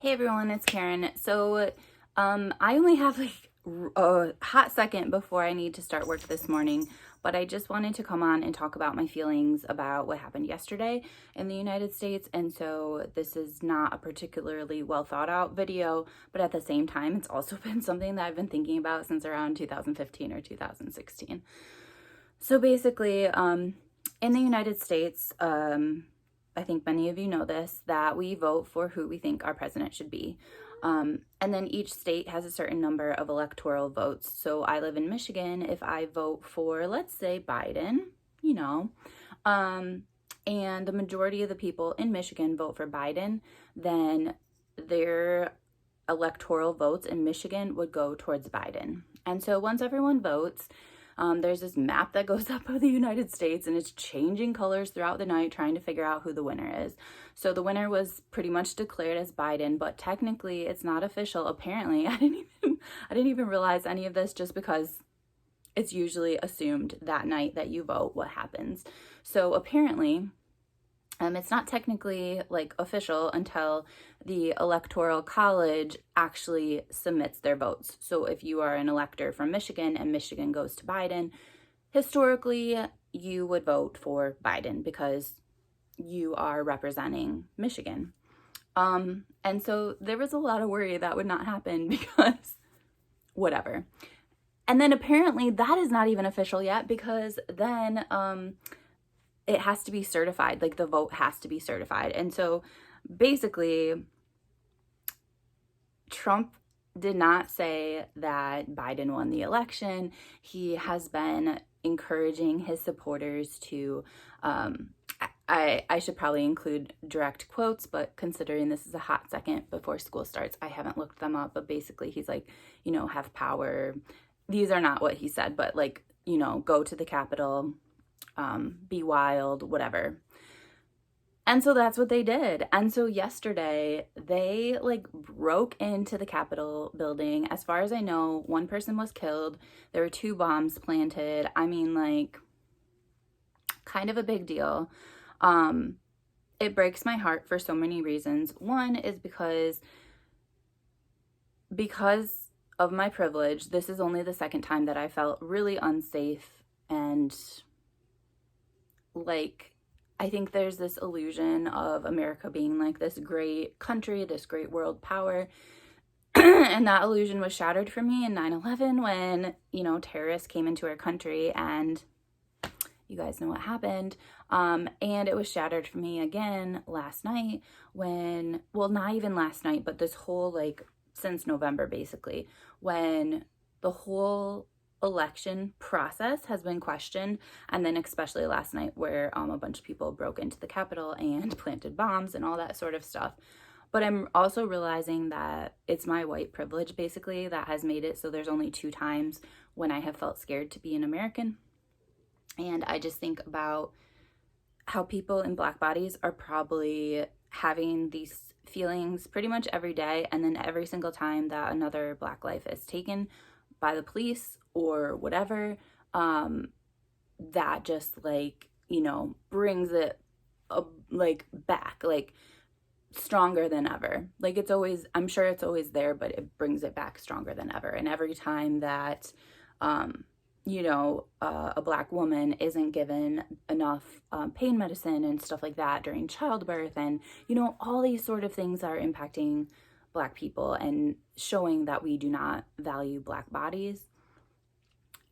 Hey everyone, it's Karen. I only have like a hot second before I need to start work this morning, but I just wanted to come on and talk about my feelings about what happened yesterday in the United States. And so this is not a particularly well thought out video, but at the same time, it's also been something that I've been thinking about since around 2015 or 2016. So basically, in the United States, I think many of you know this, that we vote for who we think our president should be. And then each state has a certain number of electoral votes. So I live in Michigan. If I vote for, let's say, Biden, you know, and the majority of the people in Michigan vote for Biden, then their electoral votes in Michigan would go towards Biden. And so once everyone votes, there's this map that goes up of the United States and it's changing colors throughout the night trying to figure out who the winner is. So the winner was pretty much declared as Biden, but technically it's not official. Apparently, I didn't even realize any of this just because it's usually assumed that night that you vote what happens. So apparently, it's not technically like official until the Electoral College actually submits their votes. So if you are an elector from Michigan and Michigan goes to Biden, historically you would vote for Biden because you are representing Michigan. And so there was a lot of worry that would not happen because whatever. And then apparently that is not even official yet because then it has to be certified, like the vote has to be certified. And so basically, Trump did not say that Biden won the election. He has been encouraging his supporters to, I should probably include direct quotes, but considering this is a hot second before school starts, I haven't looked them up. But basically, he's like, have power. These are not what he said, but like, go to the Capitol, be wild, whatever. And so that's what they did. And so yesterday they like broke into the Capitol building. As far as I know, one person was killed. There were 2 bombs planted. I mean, like, kind of a big deal. It breaks my heart for so many reasons. One is because of my privilege, this is only the second time that I felt really unsafe and like, I think there's this illusion of America being like this great country, this great world power. And that illusion was shattered for me in 9/11 when, terrorists came into our country and you guys know what happened. And it was shattered for me again last night when, well, not even last night, but this whole like since November basically, when the whole election process has been questioned, and then especially last night where a bunch of people broke into the Capitol and planted bombs and all that sort of stuff. But I'm also realizing that it's my white privilege basically that has made it so there's only 2 times when I have felt scared to be an American. And I just think about how people in Black bodies are probably having these feelings pretty much every day, and then every single time that another Black life is taken by the police or whatever, that just like, brings it like back, like stronger than ever. Like it's always, I'm sure it's always there, but it brings it back stronger than ever. And every time that, a Black woman isn't given enough pain medicine and stuff like that during childbirth, and, all these sort of things are impacting Black people and showing that we do not value Black bodies.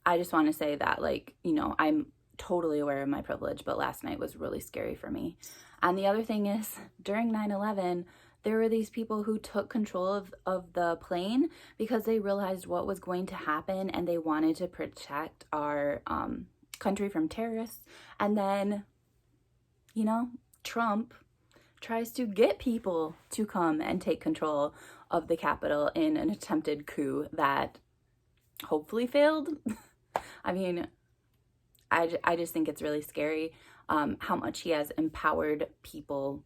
I just want to say that, like, I'm totally aware of my privilege, but last night was really scary for me. And the other thing is, during 9/11, there were these people who took control of the plane because they realized what was going to happen and they wanted to protect our country from terrorists. And then, Trump tries to get people to come and take control of the Capitol in an attempted coup that hopefully failed. I mean, I just think it's really scary how much he has empowered people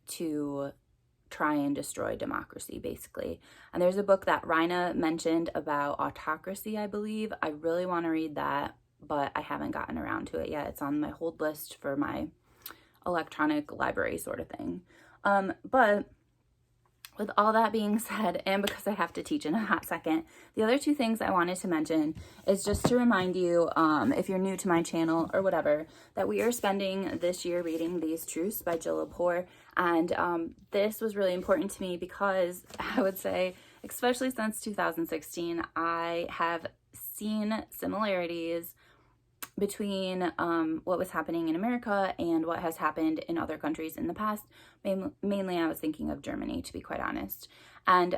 to try and destroy democracy, basically. And there's a book that Rina mentioned about autocracy, I believe. I really want to read that, but I haven't gotten around to it yet. It's on my hold list for my electronic library sort of thing. But with all that being said, and because I have to teach in a hot second, the other two things I wanted to mention is just to remind you, if you're new to my channel or whatever, that we are spending this year reading These Truths by Jill Lepore. And this was really important to me because I would say, especially since 2016, I have seen similarities between what was happening in America and what has happened in other countries in the past. Mainly I was thinking of Germany, to be quite honest. And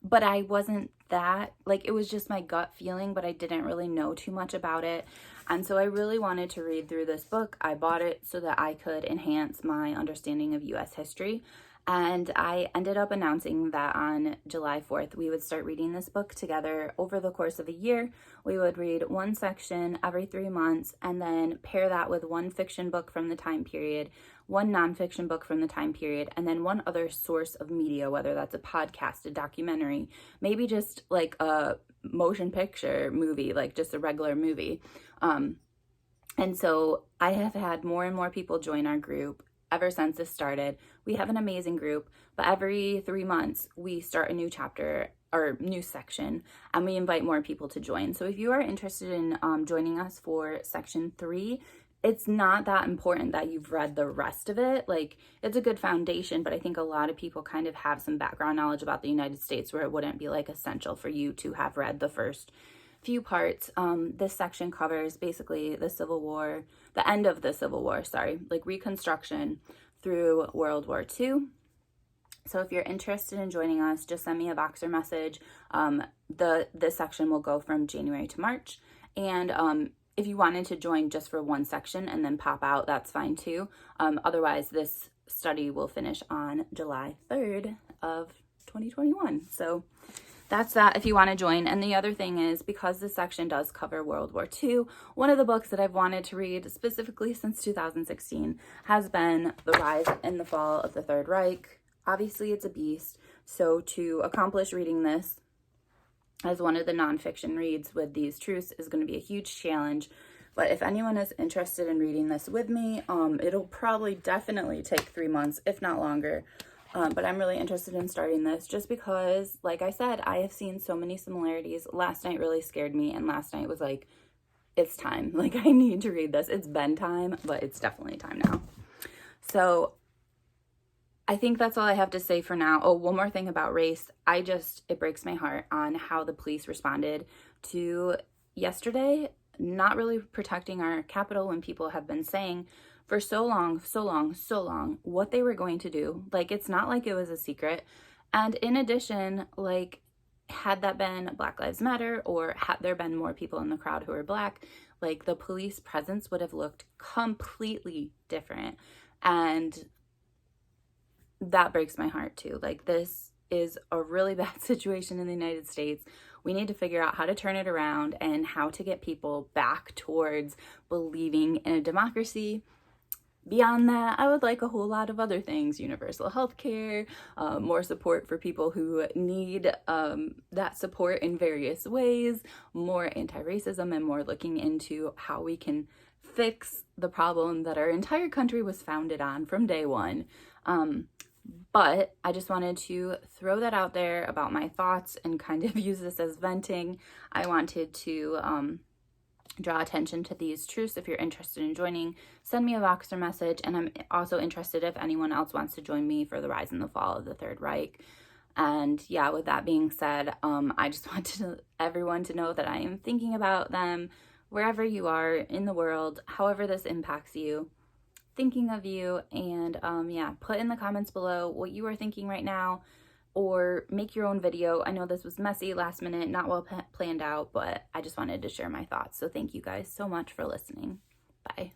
but I wasn't that, like, it was just my gut feeling, but I didn't really know too much about it. And so I really wanted to read through this book. I bought it so that I could enhance my understanding of US history. And I ended up announcing that on July 4th, we would start reading this book together over the course of a year. We would read one section every 3 months and then pair that with one fiction book from the time period, one nonfiction book from the time period, and then one other source of media, whether that's a podcast, a documentary, maybe just like a motion picture movie, like just a regular movie. And so I have had more and more people join our group ever since this started. We have an amazing group, but every 3 months we start a new chapter or new section, and we invite more people to join. So if you are interested in joining us for section 3, it's not that important that you've read the rest of it. Like, it's a good foundation, but I think a lot of people kind of have some background knowledge about the United States where it wouldn't be like essential for you to have read the first few parts. This section covers basically the Civil War, the end of the Civil War, like Reconstruction through World War II. So if you're interested in joining us, just send me a Voxer message. This section will go from January to March. And if you wanted to join just for one section and then pop out, that's fine too. Otherwise, this study will finish on July 3rd of 2021. So that's that if you want to join. And the other thing is, because this section does cover World War II, one of the books that I've wanted to read specifically since 2016 has been The Rise and the Fall of the Third Reich. Obviously, it's a beast. So to accomplish reading this as one of the nonfiction reads with These Truths is going to be a huge challenge. But if anyone is interested in reading this with me, it'll probably definitely take 3 months, if not longer. But I'm really interested in starting this just because, like I said, I have seen so many similarities. Last night really scared me, and last night was like, it's time. Like, I need to read this. It's been time, but it's definitely time now. So I think that's all I have to say for now. Oh, one more thing about race. It breaks my heart on how the police responded to yesterday, not really protecting our Capitol when people have been saying for so long what they were going to do. Like, it's not like it was a secret. And in addition, like, had that been Black Lives Matter, or had there been more people in the crowd who were Black, like, the police presence would have looked completely different. And that breaks my heart too. Like, this is a really bad situation in the United States. We need to figure out how to turn it around and how to get people back towards believing in a democracy. Beyond that, I would like a whole lot of other things: universal health care, more support for people who need that support in various ways, more anti-racism, and more looking into how we can fix the problem that our entire country was founded on from day one. But I just wanted to throw that out there about my thoughts and kind of use this as venting. I wanted to draw attention to these truths. If you're interested in joining, send me a Voxer message. And I'm also interested if anyone else wants to join me for the Rise and the Fall of the Third Reich. And yeah, with that being said, I just wanted everyone to know that I am thinking about them wherever you are in the world, however this impacts you. Thinking of you. And yeah, put in the comments below what you are thinking right now, or make your own video. I know this was messy, last minute, not well planned out, but I just wanted to share my thoughts. So thank you guys so much for listening. Bye.